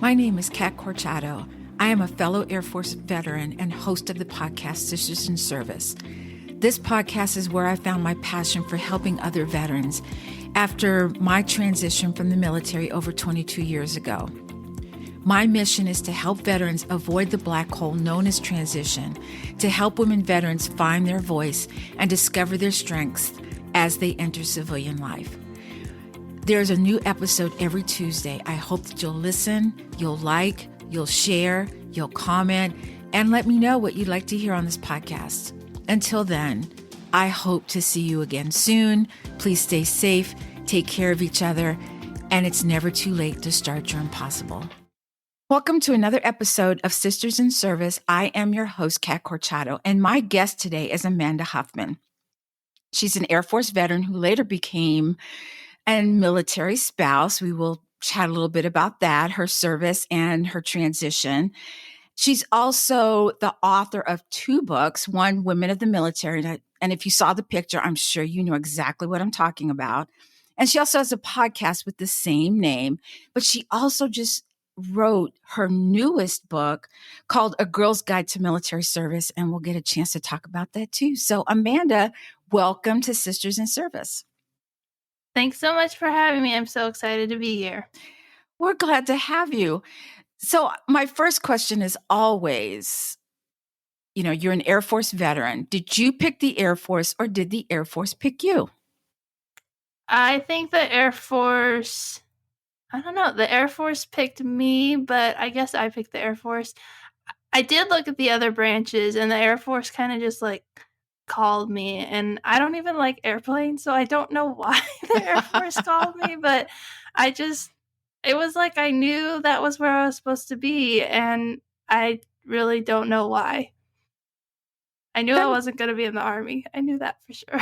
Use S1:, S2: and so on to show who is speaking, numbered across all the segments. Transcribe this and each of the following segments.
S1: My name is Kat Corchado. I am a fellow Air Force veteran and host of the podcast Sisters in Service. This podcast is where I found my passion for helping other veterans after my transition from the military over 22 years ago. My mission is to help veterans avoid the black hole known as transition, to help women veterans find their voice and discover their strengths as they enter civilian life. There's a new episode every Tuesday. I hope that you'll listen, you'll like, you'll share, you'll comment, and let me know what you'd like to hear on this podcast. Until then, I hope to see you again soon. Please stay safe, take care of each other, and it's never too late to start your impossible. Welcome to another episode of Sisters in Service. I am your host, Kat Corchado, and my guest today is Amanda Huffman. She's an Air Force veteran who later became a military spouse. We will chat a little bit about that, her service and her transition. She's also the author of 2 books, one, Women of the Military. And if you saw the picture, I'm sure you know exactly what I'm talking about. And she also has a podcast with the same name, but she also just wrote her newest book called A Girl's Guide to Military Service, and we'll get a chance to talk about that too. So Amanda, welcome to Sisters in Service.
S2: Thanks so much for having me. I'm so excited to be here.
S1: We're glad to have you. So my first question is always, you're an Air Force veteran. Did you pick the Air Force or did the Air Force pick you?
S2: I think the Air Force, the Air Force picked me, but I guess I picked the Air Force. I did look at the other branches, and the Air Force kind of just called me, and I don't even like airplanes, so I don't know why the Air Force called me, but it was like I knew that was where I was supposed to be, and I really don't know why. I knew I wasn't going to be in the Army. I knew that for sure.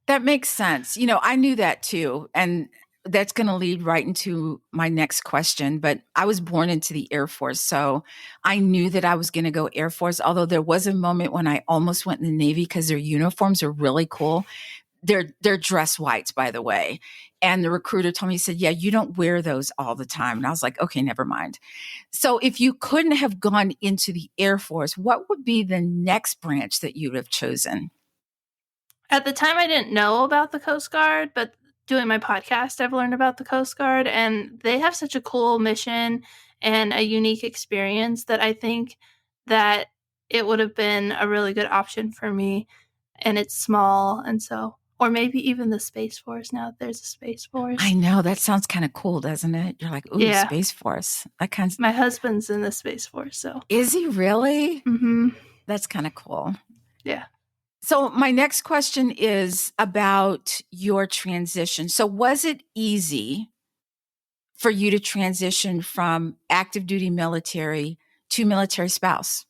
S1: That makes sense. I knew that too. And that's going to lead right into my next question. But I was born into the Air Force, so I knew that I was going to go Air Force, although there was a moment when I almost went in the Navy because their uniforms are really cool. They're dress whites, by the way. And the recruiter told me, he said, yeah, you don't wear those all the time. And I was like, okay, never mind. So if you couldn't have gone into the Air Force, what would be the next branch that you would have chosen?
S2: At the time, I didn't know about the Coast Guard, but doing my podcast, I've learned about the Coast Guard, and they have such a cool mission and a unique experience that I think that it would have been a really good option for me. And it's small, and so, or maybe even the Space Force, now that there's a Space Force.
S1: I know, that sounds kind of cool, doesn't it? You're like, ooh, yeah. Space Force.
S2: My husband's in the Space Force, so.
S1: Is he really?
S2: Mm-hmm.
S1: That's kind of cool.
S2: Yeah.
S1: So my next question is about your transition. So was it easy for you to transition from active duty military to military spouse?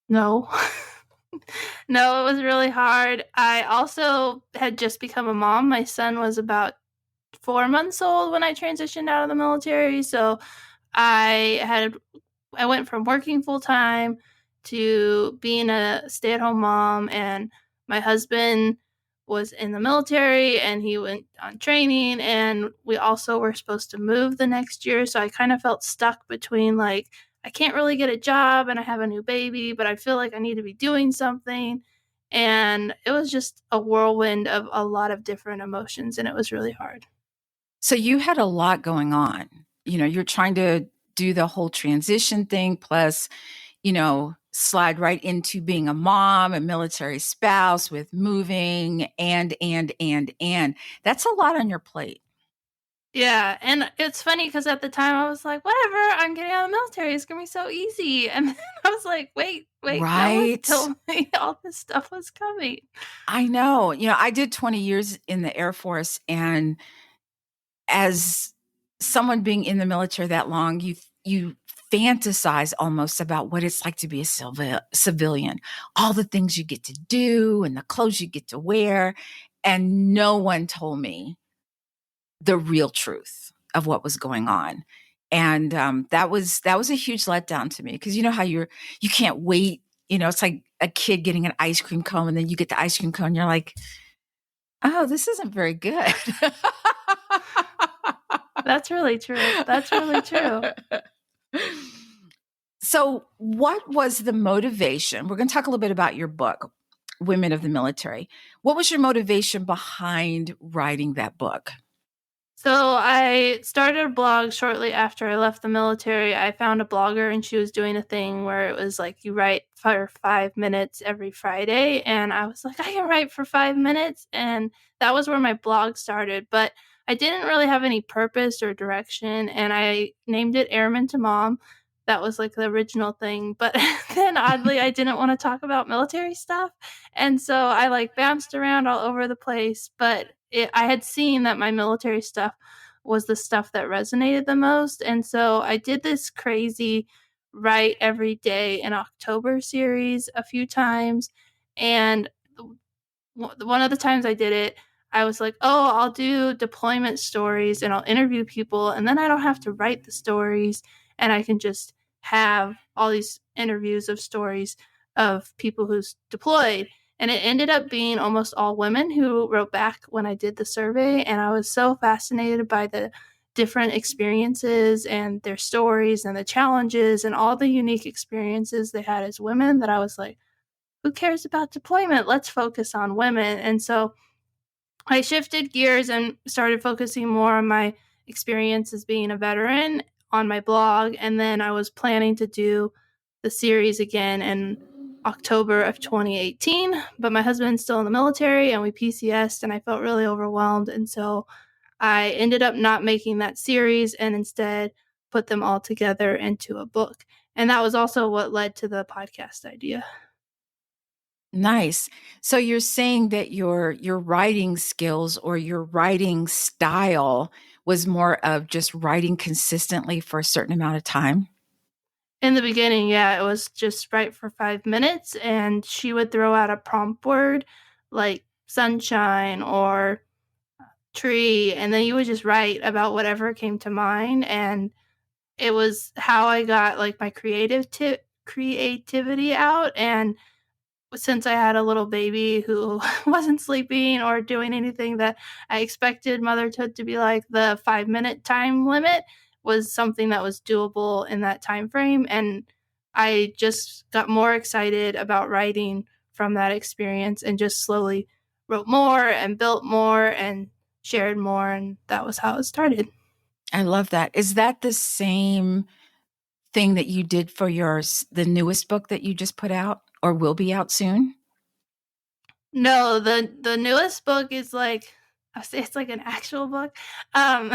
S2: No. No, it was really hard. I also had just become a mom. My son was about 4 months old when I transitioned out of the military. So I went from working full time to being a stay-at-home mom, and my husband was in the military and he went on training, and we also were supposed to move the next year. So I kind of felt stuck between I can't really get a job and I have a new baby, but I feel like I need to be doing something. And it was just a whirlwind of a lot of different emotions, and it was really hard.
S1: So you had a lot going on. You're trying to do the whole transition thing, plus, slide right into being a mom, a military spouse with moving and. That's a lot on your plate.
S2: Yeah, and it's funny because at the time I was like, whatever, I'm getting out of the military. It's going to be so easy. And then I was like, wait,
S1: right?
S2: No one told me all this stuff was coming.
S1: I know. I did 20 years in the Air Force, and as someone being in the military that long, you fantasize almost about what it's like to be a civilian, all the things you get to do and the clothes you get to wear. And no one told me the real truth of what was going on. And that was a huge letdown to me, because you know how you can't wait. It's like a kid getting an ice cream cone, and then you get the ice cream cone, and you're like, oh, this isn't very good.
S2: That's really true. That's really true.
S1: So, what was the motivation? We're going to talk a little bit about your book, Women of the Military. What was your motivation behind writing that book?
S2: So I started a blog shortly after I left the military. I found a blogger and she was doing a thing where it was like you write for 5 minutes every Friday. And I was like, I can write for 5 minutes. And that was where my blog started. But I didn't really have any purpose or direction. And I named it AirmantoMom. That was like the original thing. But then oddly, I didn't want to talk about military stuff. And so I like bounced around all over the place. But I had seen that my military stuff was the stuff that resonated the most. And so I did this crazy write every day in October series a few times. And one of the times I did it, I was like, oh, I'll do deployment stories and I'll interview people. And then I don't have to write the stories and I can just have all these interviews of stories of people who's deployed. And it ended up being almost all women who wrote back when I did the survey. And I was so fascinated by the different experiences and their stories and the challenges and all the unique experiences they had as women that I was like, who cares about deployment? Let's focus on women. And so I shifted gears and started focusing more on my experience as being a veteran on my blog. And then I was planning to do the series again in October of 2018, but my husband's still in the military and we PCS'd and I felt really overwhelmed. And so I ended up not making that series and instead put them all together into a book. And that was also what led to the podcast idea.
S1: Nice. So you're saying that your writing skills or your writing style was more of just writing consistently for a certain amount of time?
S2: In the beginning, yeah, it was just write for 5 minutes, and she would throw out a prompt word like sunshine or tree, and then you would just write about whatever came to mind. And it was how I got like my creativity out. And since I had a little baby who wasn't sleeping or doing anything that I expected motherhood to be like, the 5 minute time limit was something that was doable in that time frame. And I just got more excited about writing from that experience and just slowly wrote more and built more and shared more. And that was how it started.
S1: I love that. Is that the same thing that you did for the newest book that you just put out or will be out soon?
S2: No, the newest book is like, I say it's like an actual book. Um,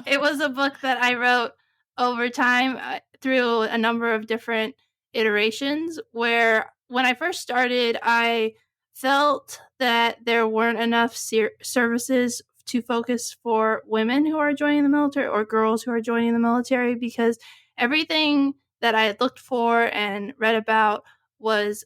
S2: it was a book that I wrote over time through a number of different iterations. Where when I first started, I felt that there weren't enough services to focus for women who are joining the military or girls who are joining the military, because everything that I had looked for and read about was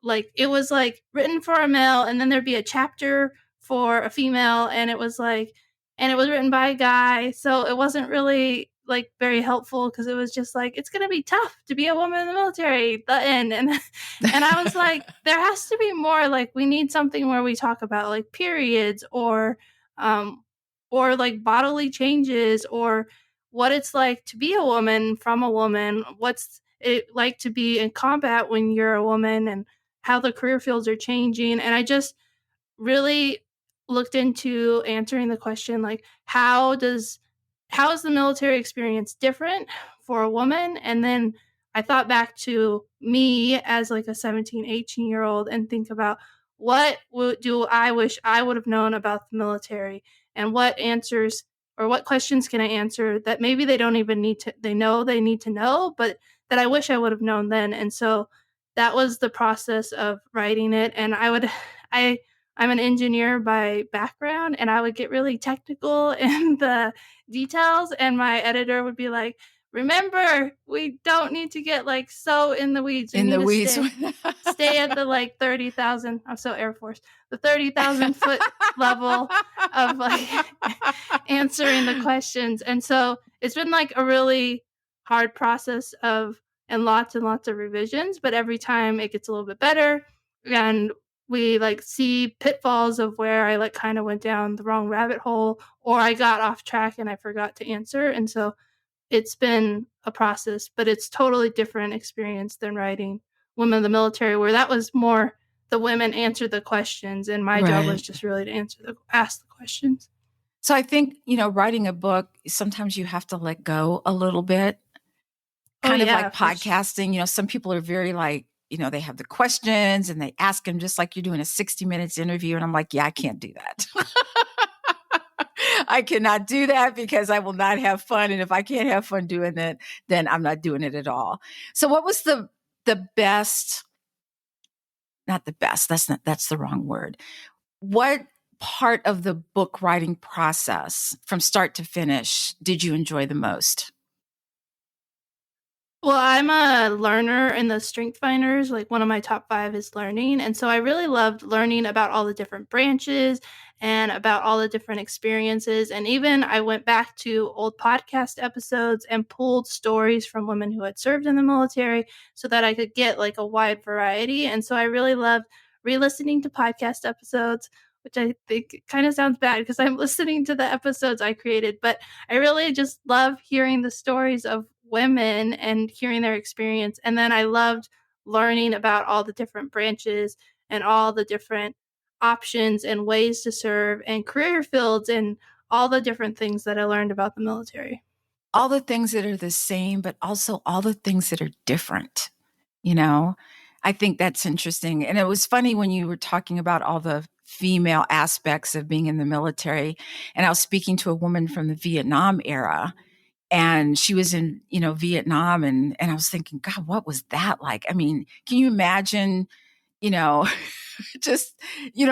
S2: like, it was like written for a male and then there'd be a chapter for a female, and it was like, and it was written by a guy, so it wasn't really like very helpful because it was just like, it's gonna be tough to be a woman in the military, the end. And I was like, there has to be more. Like, we need something where we talk about like periods um or like bodily changes or what it's like to be a woman from a woman, what's it like to be in combat when you're a woman, and how the career fields are changing. And I just really looked into answering the question like, how is the military experience different for a woman? And then I thought back to me as like a 17, 18-year-old and think about do I wish I would have known about the military, and what answers or what questions can I answer that maybe they don't even need to, they know they need to know, but that I wish I would have known then. And so that was the process of writing it. And I'm an engineer by background, and I would get really technical in the details, and my editor would be like, remember, we don't need to get like so in the weeds.
S1: In the weeds.
S2: Stay at the like 30,000. I'm so Air Force. The 30,000 foot level of like answering the questions. And so it's been like a really hard process and lots of revisions, but every time it gets a little bit better. And we like see pitfalls of where I like kind of went down the wrong rabbit hole or I got off track and I forgot to answer. And so it's been a process, but it's totally different experience than writing Women of the Military, where that was more the women answer the questions, and my job was
S1: Right.
S2: just really to ask the questions.
S1: So I think, writing a book, sometimes you have to let go a little bit,
S2: Oh
S1: kind of
S2: yeah,
S1: like podcasting. Some people are very like, they have the questions and they ask them just like you're doing a 60 minutes interview. And I'm like, yeah, I can't do that. I cannot do that because I will not have fun. And if I can't have fun doing it, then I'm not doing it at all. So what was the best, not the best, that's the wrong word. What part of the book writing process from start to finish did you enjoy the most?
S2: Well, I'm a learner in the Strength Finders. Like one of my top 5 is learning. And so I really loved learning about all the different branches and about all the different experiences. And even I went back to old podcast episodes and pulled stories from women who had served in the military so that I could get like a wide variety. And so I really loved re-listening to podcast episodes, which I think kind of sounds bad because I'm listening to the episodes I created, but I really just love hearing the stories of women and hearing their experience. And then I loved learning about all the different branches and all the different options and ways to serve and career fields and all the different things that I learned about the military.
S1: All the things that are the same, but also all the things that are different, you know? I think that's interesting. And it was funny when you were talking about all the female aspects of being in the military. And I was speaking to a woman from the Vietnam era, and she was in, Vietnam. And I was thinking, God, what was that like? I mean, can you imagine, you know, just,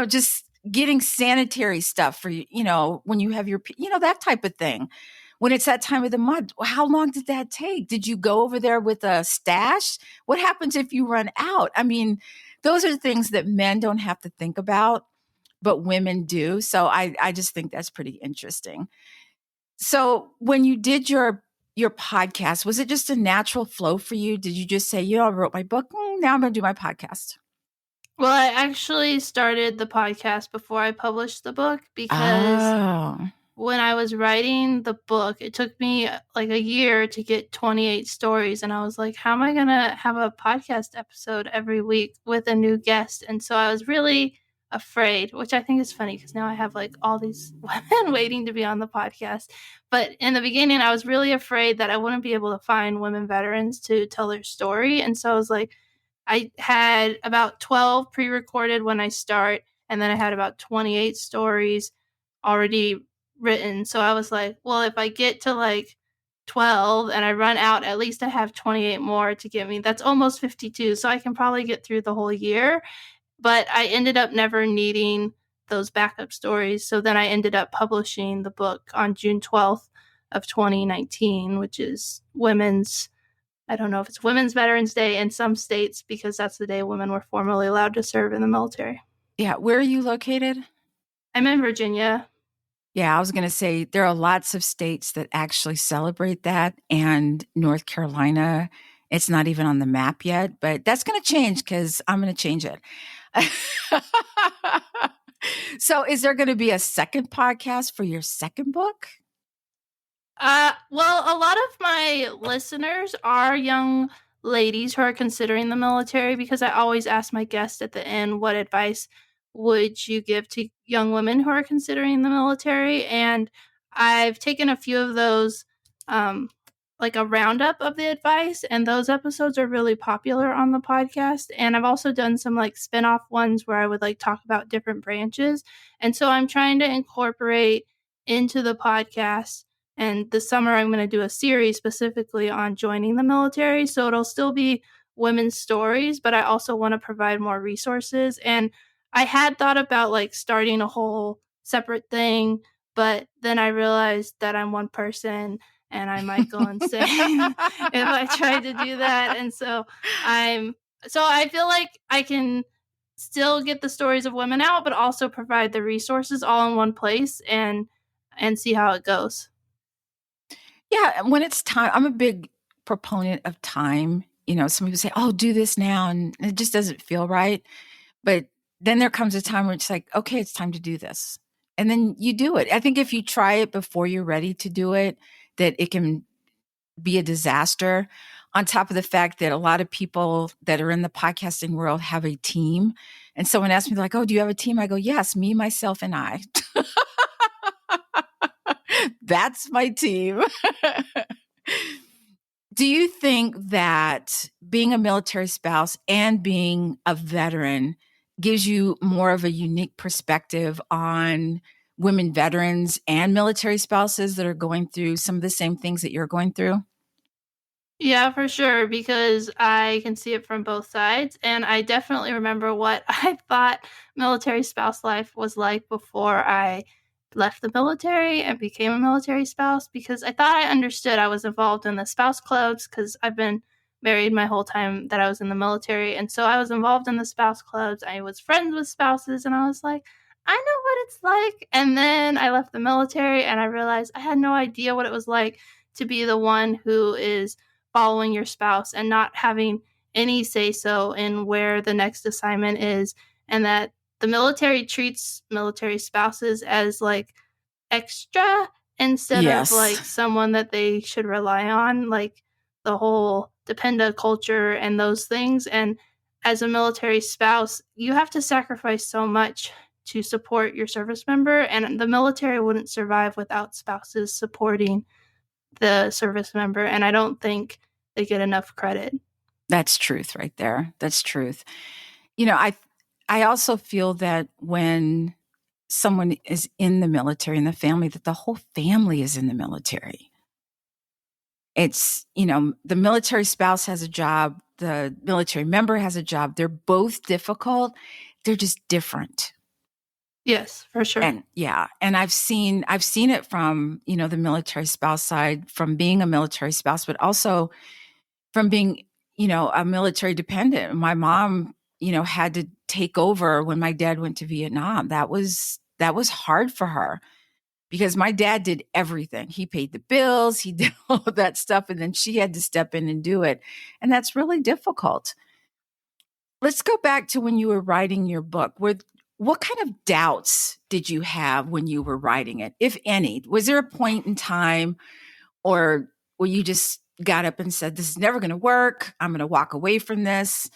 S1: just getting sanitary stuff for, when you have your, that type of thing. When it's that time of the month, how long did that take? Did you go over there with a stash? What happens if you run out? I mean, those are things that men don't have to think about, but women do. So I just think that's pretty interesting. So when you did your podcast, was it just a natural flow for you? Did you just say, I wrote my book, now I'm going to do my podcast?
S2: Well, I actually started the podcast before I published the book because
S1: Oh,
S2: when I was writing the book, it took me like a year to get 28 stories. And I was like, how am I going to have a podcast episode every week with a new guest? And so I was really afraid, which I think is funny because now I have like all these women waiting to be on the podcast. But in the beginning, I was really afraid that I wouldn't be able to find women veterans to tell their story. And so I was like, I had about 12 pre-recorded when I start, and then I had about 28 stories already written. So I was like, well, if I get to like 12 and I run out, at least I have 28 more to get me. That's almost 52. So I can probably get through the whole year. But I ended up never needing those backup stories. So then I ended up publishing the book on June 12th of 2019, which is I don't know if it's Women's Veterans Day in some states because that's the day women were formally allowed to serve in the military.
S1: yeah. Where are you located?
S2: I'm in Virginia.
S1: Yeah, I was going to say there are lots of states that actually celebrate that, and North Carolina, it's not even on the map yet, but that's going to change because I'm going to change it. So, is there going to be a second podcast for your second book?
S2: Well, a lot of my listeners are young ladies who are considering the military because I always ask my guests at the end, what advice would you give to young women who are considering the military? And I've taken a few of those, like a roundup of the advice, and those episodes are really popular on the podcast. And I've also done some like spin-off ones where I would like talk about different branches. And so I'm trying to incorporate into the podcast, and this summer, I'm going to do a series specifically on joining the military. So it'll still be women's stories, but I also want to provide more resources. And I had thought about like starting a whole separate thing, but then I realized that I'm one person and I might go insane if I tried to do that. And so I feel like I can still get the stories of women out, but also provide the resources all in one place and see how it goes.
S1: Yeah, when it's time, I'm a big proponent of time. Some people say, "Oh, do this now," and it just doesn't feel right. But then there comes a time where it's like, "Okay, it's time to do this," and then you do it. I think if you try it before you're ready to do it, that it can be a disaster. On top of the fact that a lot of people that are in the podcasting world have a team. And someone asked me like, oh, do you have a team? I go, yes, me, myself, and I. That's my team. Do you think that being a military spouse and being a veteran gives you more of a unique perspective on women veterans and military spouses that are going through some of the same things that you're going through?
S2: Yeah, for sure, because I can see it from both sides. And I definitely remember what I thought military spouse life was like before I left the military and became a military spouse, because I thought I understood. I was involved in the spouse clubs because I've been married my whole time that I was in the military. And so I was involved in the spouse clubs. I was friends with spouses, and I was like, I know what it's like. And then I left the military and I realized I had no idea what it was like to be the one who is following your spouse and not having any say so in where the next assignment is, and that the military treats military spouses as like extra instead of like
S1: Yes,
S2: someone that they should rely on, like the whole dependa culture and those things. And as a military spouse, you have to sacrifice so much to support your service member, and the military wouldn't survive without spouses supporting the service member, and I don't think they get enough credit.
S1: that's truth right there. That's truth. You know, I also feel that when someone is in the military in the family, that the whole family is in the military. It's, the military spouse has a job, the military member has a job. They're both difficult. They're just different.
S2: Yes, for sure.
S1: And yeah, and I've seen it from, the military spouse side, from being a military spouse, but also from being, a military dependent. My mom, had to take over when my dad went to Vietnam. That was hard for her because my dad did everything. He paid the bills, he did all of that stuff, and then she had to step in and do it. And that's really difficult. Let's go back to when you were writing your book. What kind of doubts did you have when you were writing it, if any? Was there a point in time or where you just got up and said, this is never going to work, I'm going to walk away from this,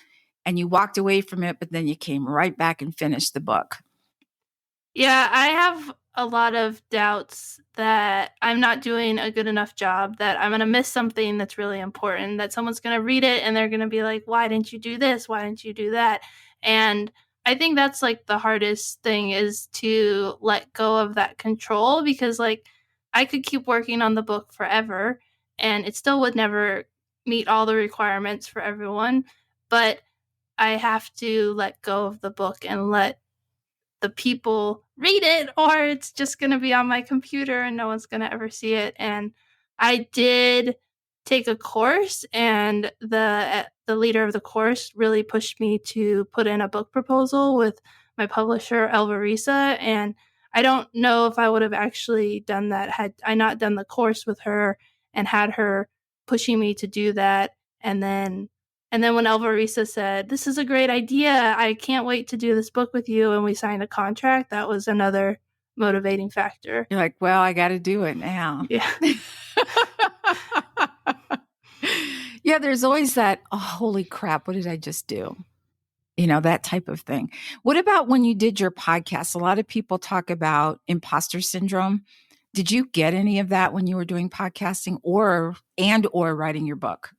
S1: and you walked away from it, but then you came right back and finished the book?
S2: Yeah, I have a lot of doubts that I'm not doing a good enough job, that I'm going to miss something that's really important, that someone's going to read it and they're going to be like, why didn't you do this? Why didn't you do that? And I think that's like the hardest thing, is to let go of that control, because like I could keep working on the book forever and it still would never meet all the requirements for everyone. But I have to let go of the book and let the people read it, or it's just going to be on my computer and no one's going to ever see it. And I did take a course, and the leader of the course really pushed me to put in a book proposal with my publisher Elvarisa, and I don't know if I would have actually done that had I not done the course with her and had her pushing me to do that. And then when Elvarisa said, "This is a great idea. I can't wait to do this book with you," and we signed a contract, that was another motivating factor.
S1: You're like, well, I got to do it now.
S2: Yeah.
S1: Yeah, there's always that, oh, holy crap, what did I just do? That type of thing. What about when you did your podcast? A lot of people talk about imposter syndrome. Did you get any of that when you were doing podcasting or writing your book?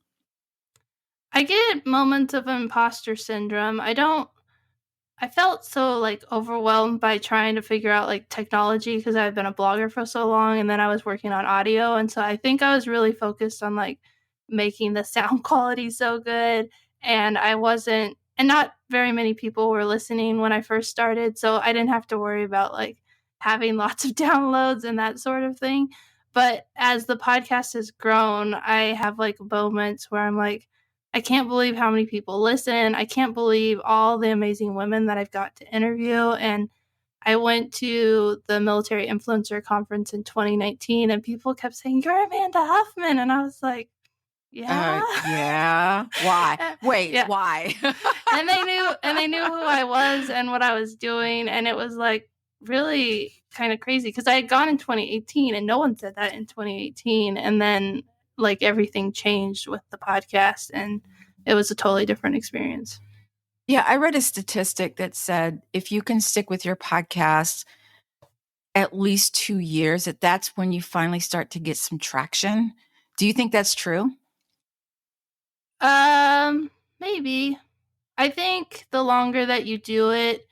S2: I get moments of imposter syndrome. I felt so like overwhelmed by trying to figure out like technology, because I've been a blogger for so long, and then I was working on audio, and so I think I was really focused on like making the sound quality so good, and I wasn't and not very many people were listening when I first started, so I didn't have to worry about like having lots of downloads and that sort of thing. But as the podcast has grown, I have like moments where I'm like, I can't believe how many people listen. I can't believe all the amazing women that I've got to interview. And I went to the military influencer conference in 2019, and people kept saying, "You're Amanda Huffman." And I was like, yeah.
S1: Yeah. Why? Wait,
S2: Yeah.
S1: why?
S2: And they knew who I was and what I was doing. And it was like really kind of crazy, because I had gone in 2018 and no one said that in 2018. And then like everything changed with the podcast, and it was a totally different experience.
S1: Yeah, I read a statistic that said if you can stick with your podcast at least 2 years, that's when you finally start to get some traction. Do you think that's true?
S2: Maybe. I think the longer that you do it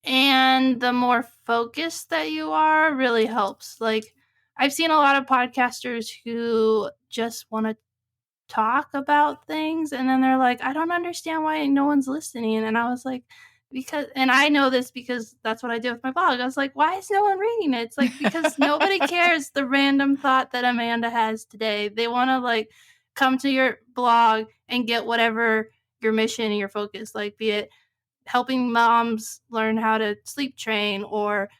S2: and the more focused that you are really helps. Like, I've seen a lot of podcasters who just want to talk about things, and then they're like, I don't understand why no one's listening. And I was like, because, and I know this because that's what I did with my blog. I was like, why is no one reading it? It's like, because nobody cares the random thought that Amanda has today. They want to like come to your blog and get whatever your mission and your focus, like, be it helping moms learn how to sleep train or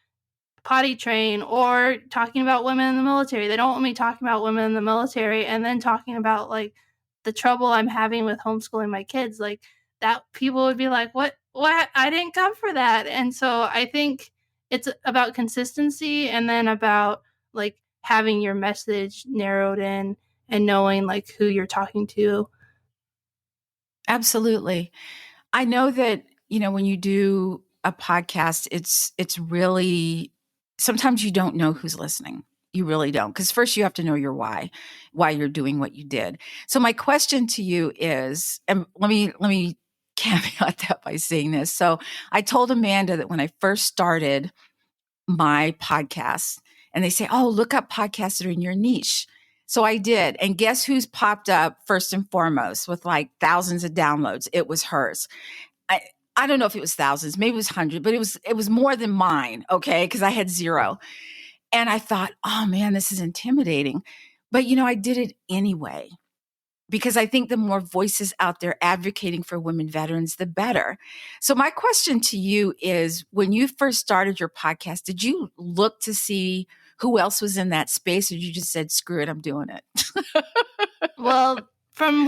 S2: potty train or talking about women in the military. They don't want me talking about women in the military and then talking about like the trouble I'm having with homeschooling my kids. Like, that people would be like, what? I didn't come for that. And so I think it's about consistency, and then about like having your message narrowed in and knowing like who you're talking to.
S1: Absolutely. I know that, when you do a podcast, it's really, sometimes you don't know who's listening. You really don't. Because first you have to know your why you're doing what you did. So my question to you is, and let me caveat that by saying this. So I told Amanda that when I first started my podcast, and they say, oh, look up podcasts that are in your niche. So I did. And guess who's popped up first and foremost with like thousands of downloads? It was hers. I don't know if it was thousands, maybe it was hundreds, but it was more than mine, okay? Because I had zero. And I thought, oh man, this is intimidating. But I did it anyway. Because I think the more voices out there advocating for women veterans, the better. So my question to you is, when you first started your podcast, did you look to see who else was in that space, or you just said, screw it, I'm doing it?
S2: Well, from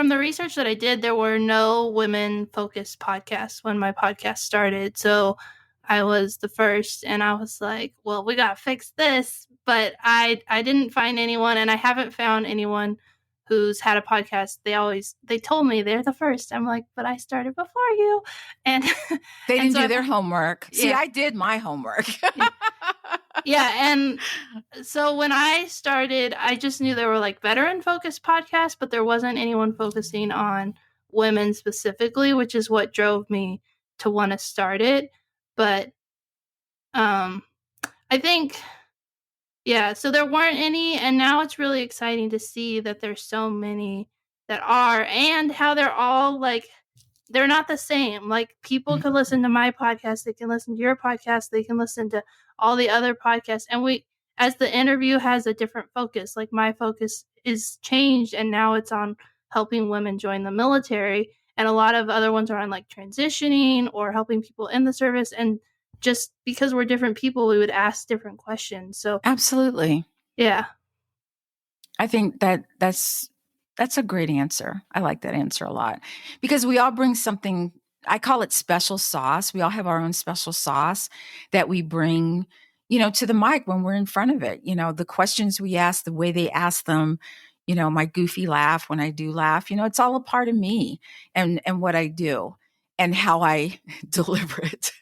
S2: the research that I did, there were no women focused podcasts when my podcast started. So I was the first, and I was like, well, we got to fix this. But I didn't find anyone, and I haven't found anyone who's had a podcast. They told me they're the first. I'm like, but I started before you. And
S1: they didn't
S2: so
S1: do their homework.
S2: Yeah.
S1: See, I did my homework.
S2: Yeah. And so when I started, I just knew there were like veteran focused podcasts, but there wasn't anyone focusing on women specifically, which is what drove me to want to start it. But I think, yeah, so there weren't any, and now it's really exciting to see that there's so many that are, and how they're all like, they're not the same. Like, people can listen to my podcast, they can listen to your podcast, they can listen to all the other podcasts, and as the interview has a different focus, like my focus is changed, and now it's on helping women join the military, and a lot of other ones are on like transitioning or helping people in the service. And just because we're different people, we would ask different questions. So
S1: absolutely.
S2: Yeah.
S1: I think that's a great answer. I like that answer a lot, because we all bring something. I call it special sauce. We all have our own special sauce that we bring, to the mic when we're in front of it. The questions we ask, the way they ask them, my goofy laugh when I do laugh, it's all a part of me and what I do and how I deliver it.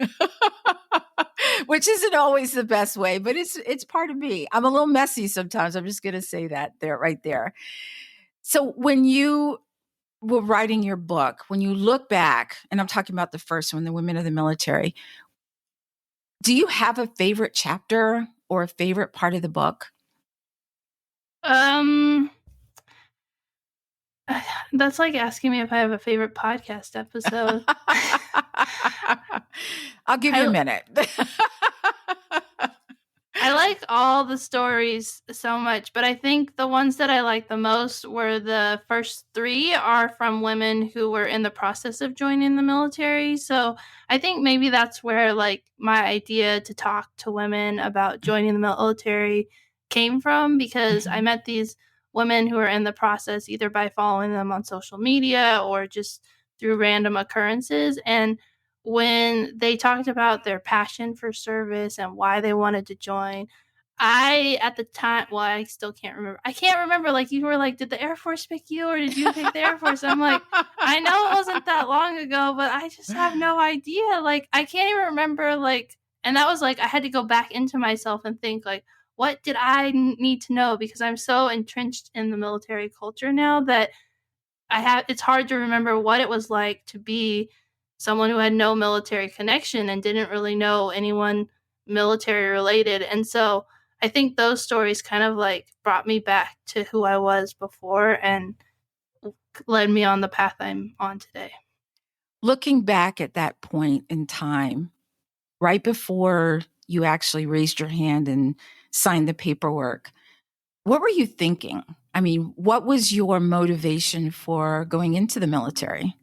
S1: Which isn't always the best way, but it's part of me. I'm a little messy sometimes. I'm just going to say that right there. So when you were writing your book, when you look back, and I'm talking about the first one, the women of the military, do you have a favorite chapter or a favorite part of the book?
S2: That's like asking me if I have a favorite podcast episode.
S1: I'll give you a minute.
S2: I like all the stories so much, but I think the ones that I like the most were the first 3 are from women who were in the process of joining the military. So I think maybe that's where like my idea to talk to women about joining the military came from, because I met these women who are in the process either by following them on social media or just through random occurrences. And when they talked about their passion for service and why they wanted to join, At the time, well, I still can't remember. I can't remember, like, you were like, "Did the Air Force pick you, or did you pick the Air Force?" I'm like, "I know it wasn't that long ago, but I just have no idea." Like, I can't even remember, like, and that was like, I had to go back into myself and think, like, what did I need to know? Because I'm so entrenched in the military culture now that it's hard to remember what it was like to be someone who had no military connection and didn't really know anyone military related. And so I think those stories kind of like brought me back to who I was before and led me on the path I'm on today.
S1: Looking back at that point in time, right before you actually raised your hand and signed the paperwork, what were you thinking? I mean, what was your motivation for going into the military?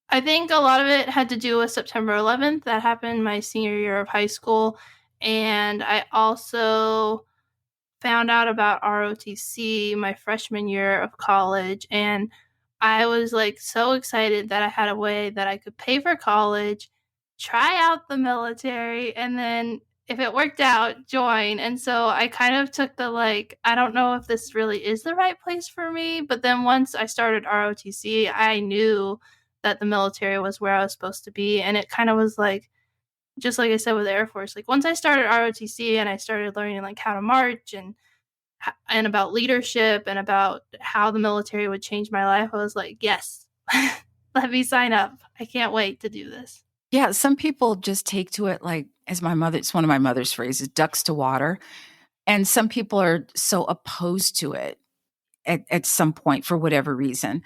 S2: I think a lot of it had to do with September 11th. That happened my senior year of high school. And I also found out about ROTC my freshman year of college, and I was like so excited that I had a way that I could pay for college, try out the military, and then if it worked out, join. And so I kind of took the like, I don't know if this really is the right place for me. But then once I started ROTC, I knew that the military was where I was supposed to be. And it kind of was like, just like I said with the Air Force, like once I started ROTC and I started learning like how to march and about leadership and about how the military would change my life, I was like, yes, let me sign up. I can't wait to do this.
S1: Yeah, some people just take to it like, as it's one of my mother's phrases, ducks to water. And some people are so opposed to it at some point for whatever reason.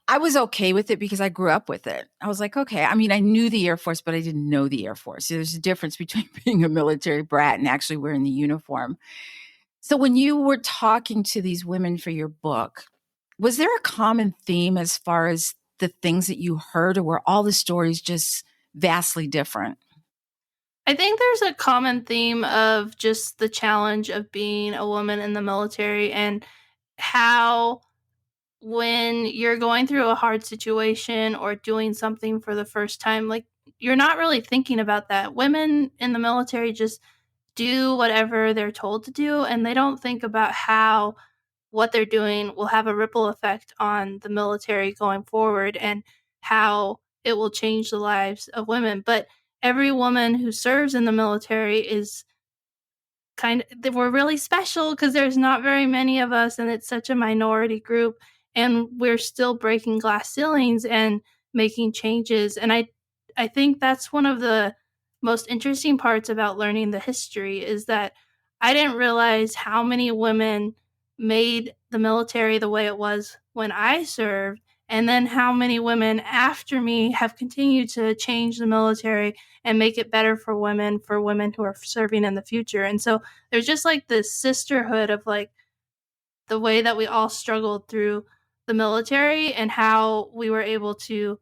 S1: I was okay with it because I grew up with it. I was like, okay. I mean, I knew the Air Force, but I didn't know the Air Force. There's a difference between being a military brat and actually wearing the uniform. So when you were talking to these women for your book, was there a common theme as far as the things that you heard, or were all the stories just vastly different?
S2: I think there's a common theme of just the challenge of being a woman in the military and how when you're going through a hard situation or doing something for the first time, like you're not really thinking about that. Women in the military just do whatever they're told to do, and they don't think about how what they're doing will have a ripple effect on the military going forward and how it will change the lives of women. But every woman who serves in the military is we're really special because there's not very many of us and it's such a minority group, and we're still breaking glass ceilings and making changes. And I think that's one of the most interesting parts about learning the history is that I didn't realize how many women made the military the way it was when I served, and then how many women after me have continued to change the military and make it better for women who are serving in the future. And so there's just like this sisterhood of like the way that we all struggled through the military and how we were able to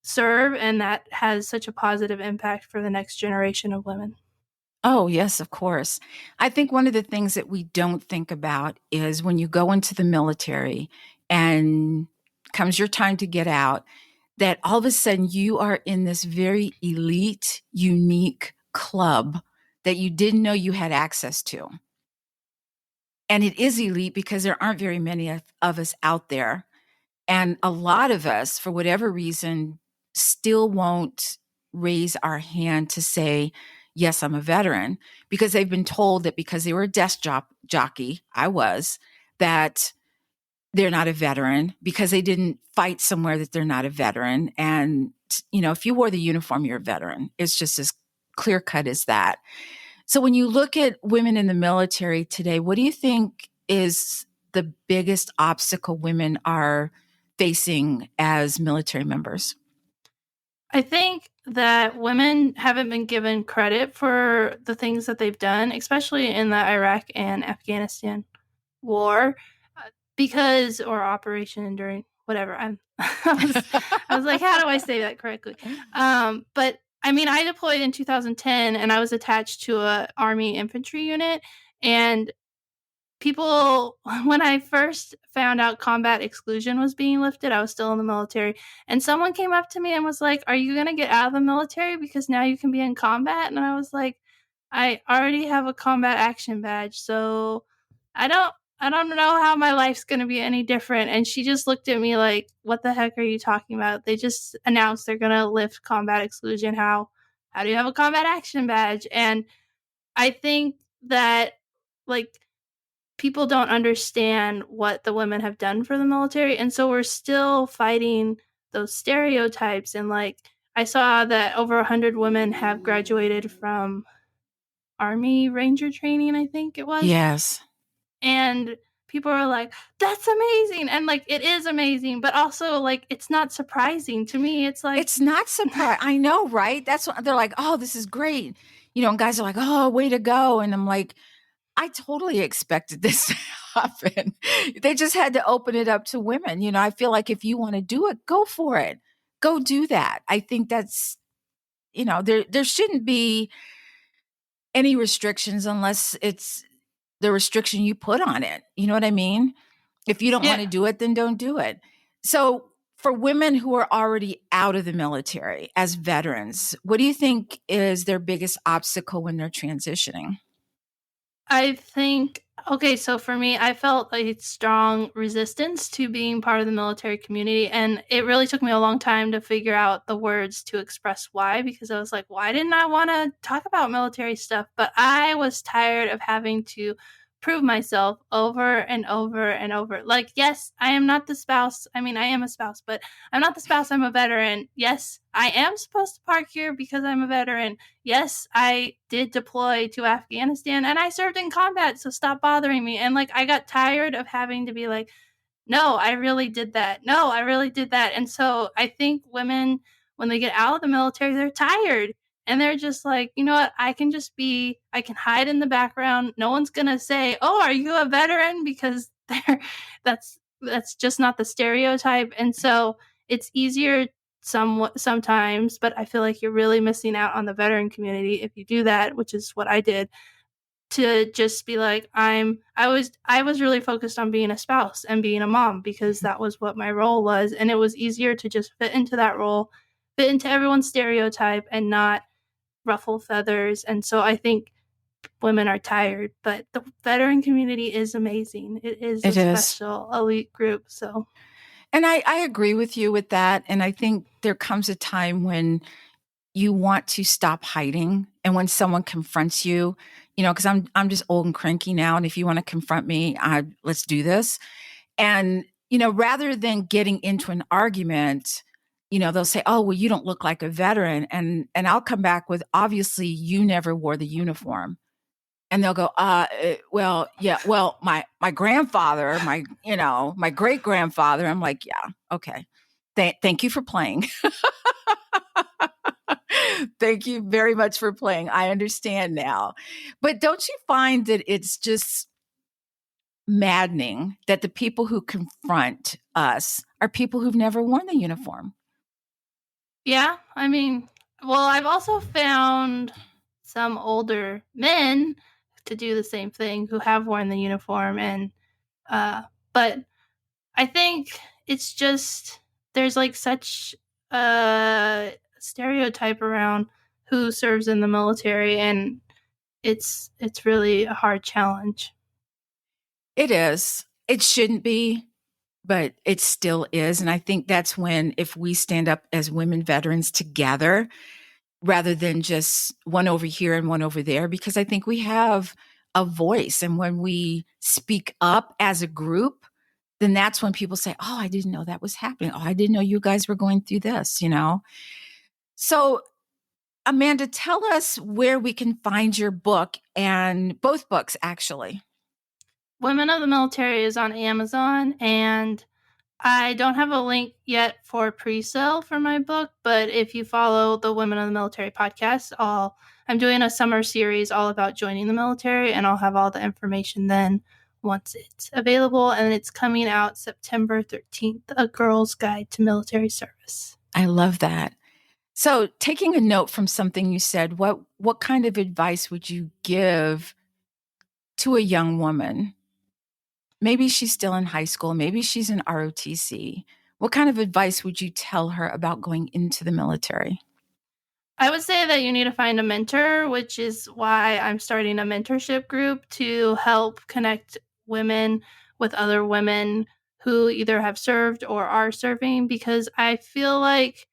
S2: serve, and that has such a positive impact for the next generation of women.
S1: Oh, yes, of course. I think one of the things that we don't think about is when you go into the military and comes your time to get out, that all of a sudden you are in this very elite, unique club that you didn't know you had access to. And it is elite because there aren't very many of us out there. And a lot of us, for whatever reason, still won't raise our hand to say, yes, I'm a veteran, because they've been told that because they were a desk jockey, I was, that they're not a veteran, because they didn't fight somewhere, that they're not a veteran. And, if you wore the uniform, you're a veteran. It's just as clear cut as that. So when you look at women in the military today, what do you think is the biggest obstacle women are facing as military members?
S2: I think that women haven't been given credit for the things that they've done, especially in the Iraq and Afghanistan war, or Operation Enduring, whatever. I was like, how do I say that correctly? But I mean, I deployed in 2010 and I was attached to a Army infantry unit, and people, when I first found out combat exclusion was being lifted, I was still in the military, and someone came up to me and was like, are you going to get out of the military because now you can be in combat? And I was like, I already have a combat action badge, so I don't I don't know how my life's gonna be any different. And she just looked at me like, "What the heck are you talking about? They just announced they're gonna lift combat exclusion. How do you have a combat action badge?" And I think that, like, people don't understand what the women have done for the military, and so we're still fighting those stereotypes. And, like, I saw that over 100 women have graduated from Army Ranger training, I think it was.
S1: Yes.
S2: And people are like, "That's amazing." And, like, it is amazing, but also, like, it's not surprising to me. It's like,
S1: It's not surprising. I know, right? That's what they're like, oh, this is great. And guys are like, oh, way to go. And I'm like, I totally expected this to happen. They just had to open it up to women. I feel like if you want to do it, go for it. Go do that. I think that's, there shouldn't be any restrictions unless it's the restriction you put on it. You know what I mean? If you don't want to
S2: yeah.
S1: do it, then don't do it. So, for women who are already out of the military as veterans, what do you think is their biggest obstacle when they're transitioning?
S2: I think, okay, so for me, I felt a strong resistance to being part of the military community, and it really took me a long time to figure out the words to express why, because I was like, why didn't I want to talk about military stuff? But I was tired of having to prove myself over and over and over. Like, yes, I am not the spouse. I mean, I am a spouse, but I'm not the spouse. I'm a veteran. Yes, I am supposed to park here because I'm a veteran. Yes, I did deploy to Afghanistan and I served in combat, so stop bothering me. And, like, I got tired of having to be like, no, I really did that. No, I really did that. And so I think women, when they get out of the military, they're tired. And they're just like, you know what? I can hide in the background. No one's going to say, oh, are you a veteran? Because that's just not the stereotype. And so it's easier sometimes, but I feel like you're really missing out on the veteran community if you do that, which is what I did, to just be like, I was really focused on being a spouse and being a mom because that was what my role was, and it was easier to just fit into that role, fit into everyone's stereotype and not ruffle feathers. And so I think women are tired, but the veteran community is amazing. It is a
S1: It is.
S2: special elite group. So
S1: And I agree with you with that. And I think there comes a time when you want to stop hiding. And when someone confronts you, because I'm just old and cranky now. And if you want to confront me, let's do this. And, rather than getting into an argument, they'll say, oh, well, you don't look like a veteran. And I'll come back with, obviously, you never wore the uniform. And they'll go, well, yeah, well, my grandfather, my great grandfather. I'm like, yeah, okay. Thank you for playing. Thank you very much for playing. I understand now. But don't you find that it's just maddening that the people who confront us are people who've never worn the uniform?
S2: yeah, I mean, well, I've also found some older men to do the same thing who have worn the uniform. And uh but I think it's just, there's like such a stereotype around who serves in the military, and it's really a hard challenge.
S1: It is. It shouldn't be, but it still is. And I think that's when, if we stand up as women veterans together, rather than just one over here and one over there, because I think we have a voice. And when we speak up as a group, then that's when people say, oh, I didn't know that was happening. Oh, I didn't know you guys were going through this. So, Amanda, tell us where we can find your book, and both books, actually.
S2: Women of the Military is on Amazon, and I don't have a link yet for pre-sale for my book, but if you follow the Women of the Military podcast, I'm doing a summer series all about joining the military, and I'll have all the information then once it's available. And it's coming out September 13th, A Girl's Guide to Military Service.
S1: I love that. So, taking a note from something you said, what kind of advice would you give to a young woman? Maybe she's still in high school, maybe she's in ROTC. What kind of advice would you tell her about going into the military?
S2: I would say that you need to find a mentor, which is why I'm starting a mentorship group to help connect women with other women who either have served or are serving, because I feel like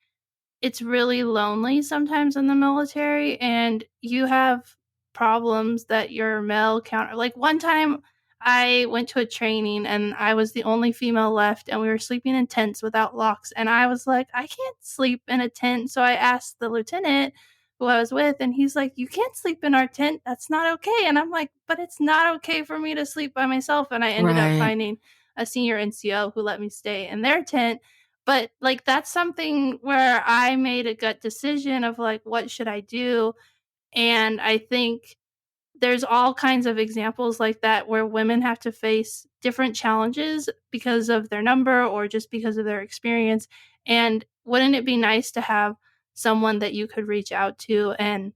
S2: it's really lonely sometimes in the military, and you have problems that your male counter. Like one time I went to a training and I was the only female left, and we were sleeping in tents without locks, and I was like, I can't sleep in a tent. So I asked the lieutenant who I was with, and he's like, you can't sleep in our tent, that's not okay. And I'm like, but it's not okay for me to sleep by myself. And I ended up
S1: Right.
S2: finding a senior NCO who let me stay in their tent. But, like, that's something where I made a gut decision of, like, what should I do? And I think there's all kinds of examples like that where women have to face different challenges because of their number or just because of their experience. And wouldn't it be nice to have someone that you could reach out to, and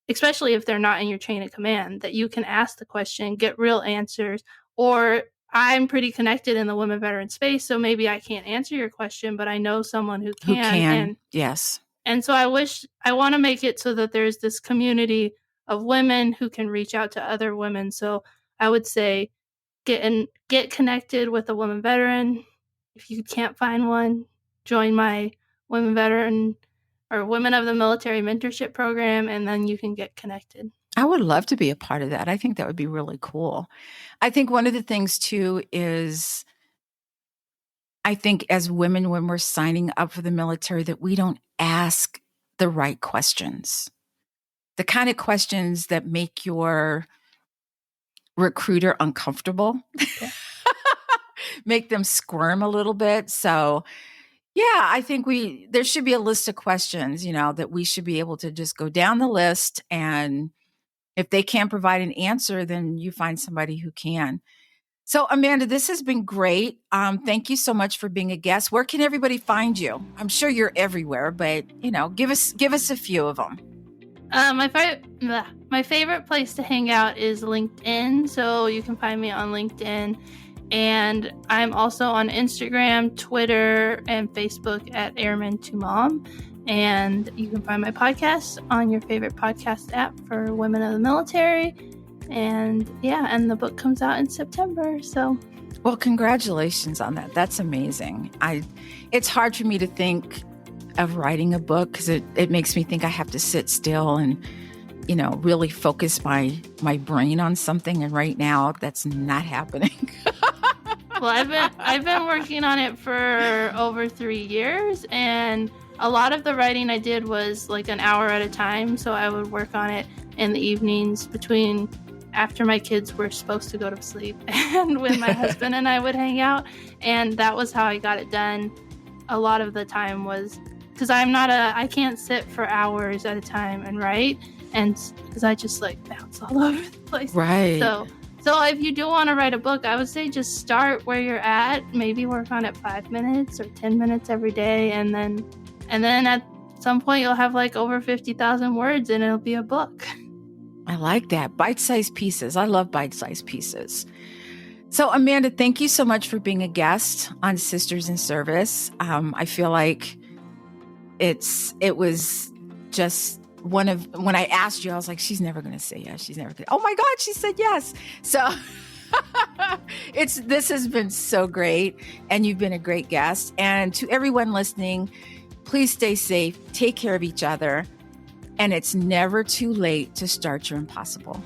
S2: especially if they're not in your chain of command, that you can ask the question, get real answers? Or I'm pretty connected in the women veteran space, so maybe I can't answer your question, but I know someone who
S1: Who
S2: can.
S1: can? Yes.
S2: And so I want to make it so that there's this community of women who can reach out to other women. So I would say get connected with a woman veteran. If you can't find one, join my women veteran or women of the military mentorship program, and then you can get connected.
S1: I would love to be a part of that. I think that would be really cool. I think one of the things too is I think as women, when we're signing up for the military, that we don't ask the right questions. The kind of questions that make your recruiter uncomfortable, make them squirm a little bit. So yeah, I think there should be a list of questions, that we should be able to just go down the list, and if they can't provide an answer, then you find somebody who can. So Amanda, this has been great. Thank you so much for being a guest. Where can everybody find you? I'm sure you're everywhere, but give us a few of them.
S2: My favorite place to hang out is LinkedIn, so you can find me on LinkedIn. And I'm also on Instagram, Twitter, and Facebook at AirmantoMom. And you can find my podcast on your favorite podcast app for women of the military. And and the book comes out in September. So,
S1: well, congratulations on that. That's amazing. It's hard for me to think of writing a book because it makes me think I have to sit still and really focus my brain on something. And right now, that's not happening.
S2: Well, I've been working on it for over 3 years, and a lot of the writing I did was like an hour at a time. So I would work on it in the evenings after my kids were supposed to go to sleep and when my husband and I would hang out. And that was how I got it done. A lot of the time was because I can't sit for hours at a time and write, and because I just bounce all over the place.
S1: Right.
S2: So if you do want to write a book, I would say just start where you're at. Maybe work on it 5 minutes or 10 minutes every day, and then at some point you'll have over 50,000 words, and it'll be a book.
S1: I like that. Bite-sized pieces. I love bite-sized pieces. So Amanda, thank you so much for being a guest on Sisters in Service. I feel like it was just when I asked you, I was like, she's never going to say yes. She's never going to. Oh my God, she said yes. So this has been so great, and you've been a great guest. And to everyone listening, please stay safe, take care of each other, and it's never too late to start your impossible.